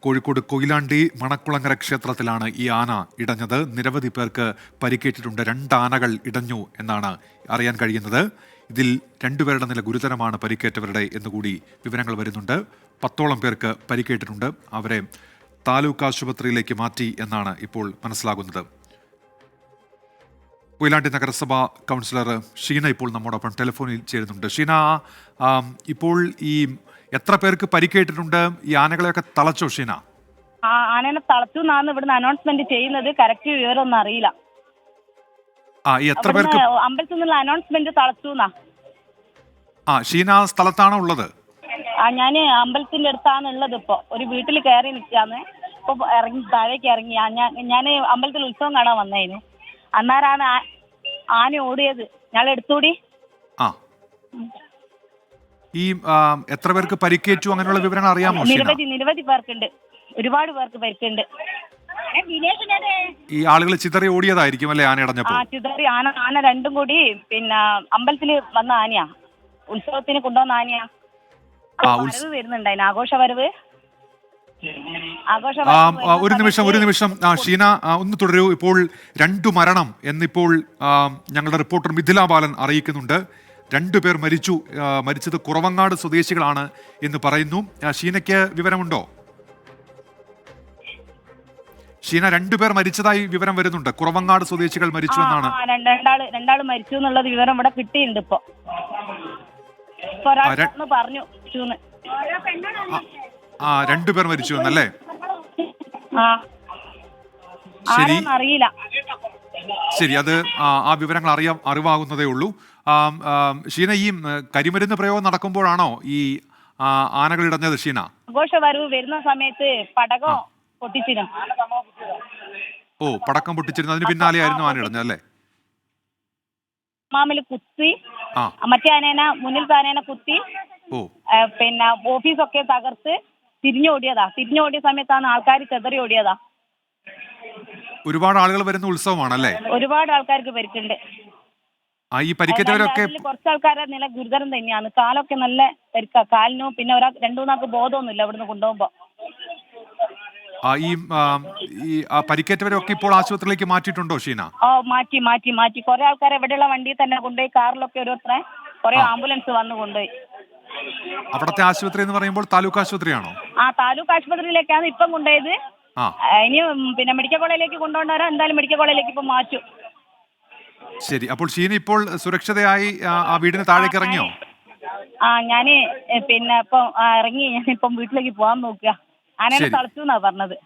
കോഴിക്കോട് കൊയിലാണ്ടി മണക്കുളങ്ങര ക്ഷേത്രത്തിലാണ് ഈ ആന ഇടഞ്ഞത്. നിരവധി പേർക്ക് പരിക്കേറ്റിട്ടുണ്ട്. 2 ആനകൾ ഇടഞ്ഞു എന്നാണ് അറിയാൻ കഴിയുന്നത്. ഇതിൽ 2 പേരുടെ നില ഗുരുതരമാണ് പരിക്കേറ്റവരുടെ എന്നുകൂടി വിവരങ്ങൾ വരുന്നുണ്ട്. 10ഓളം പേർക്ക് പരിക്കേറ്റിട്ടുണ്ട്. അവരെ താലൂക്ക് ആശുപത്രിയിലേക്ക് മാറ്റി എന്നാണ് ഇപ്പോൾ മനസ്സിലാകുന്നത്. കൊയിലാണ്ടി നഗരസഭ കൗൺസിലർ ഷീന ഇപ്പോൾ നമ്മോടൊപ്പം ടെലിഫോണിൽ ചേരുന്നുണ്ട്. ഷീന, ഇപ്പോൾ ഈ എത്ര പേർക്ക് പരിക്കേറ്റിട്ടുണ്ട്? ഈ ആനകളെയൊക്കെ തളച്ചോ ഷീന? ആനനെ തളച്ചു എന്നാണ് ഇവിടുന്ന് അനൗൺസ്മെന്റ് ചെയ്യുന്നത്. കറക്റ്റ് വിവരമൊന്നും അറിയില്ല. എത്ര പേർക്ക് അമ്പലത്തിൽ നിന്നുള്ള അനൗൺസ്മെന്റ് തളച്ചു എന്നാ. ഷീന സ്ഥലത്താണോ ഉള്ളത്? ഞാന് അമ്പലത്തിന്റെ അടുത്താണ് ഉള്ളത്. ഇപ്പൊ ഒരു വീട്ടിൽ കയറി നിൽക്കാന്ന്. ഇപ്പൊ ഇറങ്ങി താഴേക്ക് ഇറങ്ങി. ഞാൻ അമ്പലത്തിൽ ഉത്സവം കാണാൻ വന്നതിന് അന്നേരാണ് ആന ഓടിയത്. ഞാൻ എടുത്തൂടി. ഈ എത്ര പേർക്ക് പരിക്കേറ്റു അങ്ങനെയുള്ള വിവരങ്ങൾ അറിയാമോ? നിരവധി പേർക്കുണ്ട്. ഒരുപാട് പേർക്ക് പരിക്കുണ്ട്. ഈ ആളുകൾ ചിതറി ഓടിയതായിരിക്കും അല്ലെ ആന ഇടഞ്ഞപ്പോ? ചിതറി ആന രണ്ടും കൂടി പിന്നെ അമ്പലത്തിൽ വന്ന ആനയാ. ഉത്സവത്തിന് കൊണ്ടുവന്ന ആനയാ. വരവ് വരുന്നുണ്ടായിരുന്നു. ആഘോഷവരവ്. ഒരു നിമിഷം ഷീന ഒന്ന് തുടരൂ. ഇപ്പോൾ 2 മരണം എന്നിപ്പോൾ ഞങ്ങളുടെ റിപ്പോർട്ടർ മിഥില ബാലൻ അറിയിക്കുന്നുണ്ട്. 2 പേർ മരിച്ചത് കുറവങ്ങാട് സ്വദേശികളാണ് എന്ന് പറയുന്നു. ഷീനയ്ക്ക് വിവരമുണ്ടോ? ഷീന, 2 പേർ മരിച്ചതായി വിവരം വരുന്നുണ്ട്. കുറവങ്ങാട് സ്വദേശികൾ മരിച്ചു എന്നാണ്. രണ്ടാള് മരിച്ചു എന്നുള്ളത് വിവരം ഇവിടെ കിട്ടിയിട്ടുണ്ട്. ഇപ്പൊ പറഞ്ഞു. 2 പേർ മരിച്ചു എന്നല്ലേ? അറിയില്ല. ശരി, അത് ആ വിവരങ്ങൾ അറിവാകുന്നതേ ഉള്ളൂ. ഷീന, ഈ കരിമരുന്ന് പ്രയോഗം നടക്കുമ്പോഴാണോ ഈ ആനകൾ ഇടഞ്ഞത് ഷീന? ആഘോഷവരവ് വരുന്ന സമയത്ത് പടക്കം പൊട്ടിച്ചിരുന്നു. പടക്കം പൊട്ടിച്ചിരുന്നു. അതിന് പിന്നാലെയായിരുന്നു ആന ഇടഞ്ഞത് അല്ലേ? മാമില് കുത്തി മറ്റേ ആനേനെ മുന്നിലത്തെ ആനേനെ കുത്തി. പിന്നെ ഓഫീസൊക്കെ തകർത്ത് തിരിഞ്ഞോടിയ സമയത്താണ് ആൾക്കാർ ചെതറി ഓടിയതാ. ഒരുപാട് ആളുകൾ വരുന്ന ഉത്സവമാണല്ലേ? ഒരുപാട് ആൾക്കാർക്ക് പരിക്കുണ്ട്. ഈ പരിക്കേറ്റവരൊക്കെ കുറച്ച് ആൾക്കാരുടെ നില ഗുരുതരം തന്നെയാണ്. കാലൊക്കെ നല്ല പരിക്ക. കാലിനും പിന്നെ 2-3 ബോധമൊന്നുമില്ല ഇവിടുന്ന് കൊണ്ടുപോകുമ്പോ. ഈ പരിക്കേറ്റവരൊക്കെ ഇപ്പോൾ ആശുപത്രിയിലേക്ക് മാറ്റിയിട്ടുണ്ടോ ഷീന? മാറ്റി കുറെ ആൾക്കാരെ ഇവിടെയുള്ള വണ്ടിയിൽ തന്നെ കൊണ്ടുപോയി. കാറിലൊക്കെ ഓരോരുത്തരെ കുറെ ആംബുലൻസ് വന്ന് കൊണ്ടുപോയി. അവിടത്തെ ആശുപത്രി എന്ന് പറയുമ്പോൾ താലൂക്ക് ആശുപത്രിയാണോ? താലൂക്ക് ആശുപത്രിയിലേക്കാണ് ഇപ്പം കൊണ്ടുപോയത്. ഇനി പിന്നെ മെഡിക്കൽ കോളേജിലേക്ക് കൊണ്ടുപോകേണ്ടവരോ എന്തായാലും മെഡിക്കൽ കോളേജിലേക്ക് ഇപ്പൊ മാറ്റും. ശരി, അപ്പോൾ ഷീന ഇപ്പോൾ സുരക്ഷിതയായി ആ വീടിന് താഴേക്ക് ഇറങ്ങിയോ? ഞാന് പിന്നെ ഇപ്പൊ ഇറങ്ങി. ഞാനിപ്പം വീട്ടിലേക്ക് പോകാൻ നോക്കുക. ആനനെ തളച്ചു എന്നാ പറഞ്ഞത്.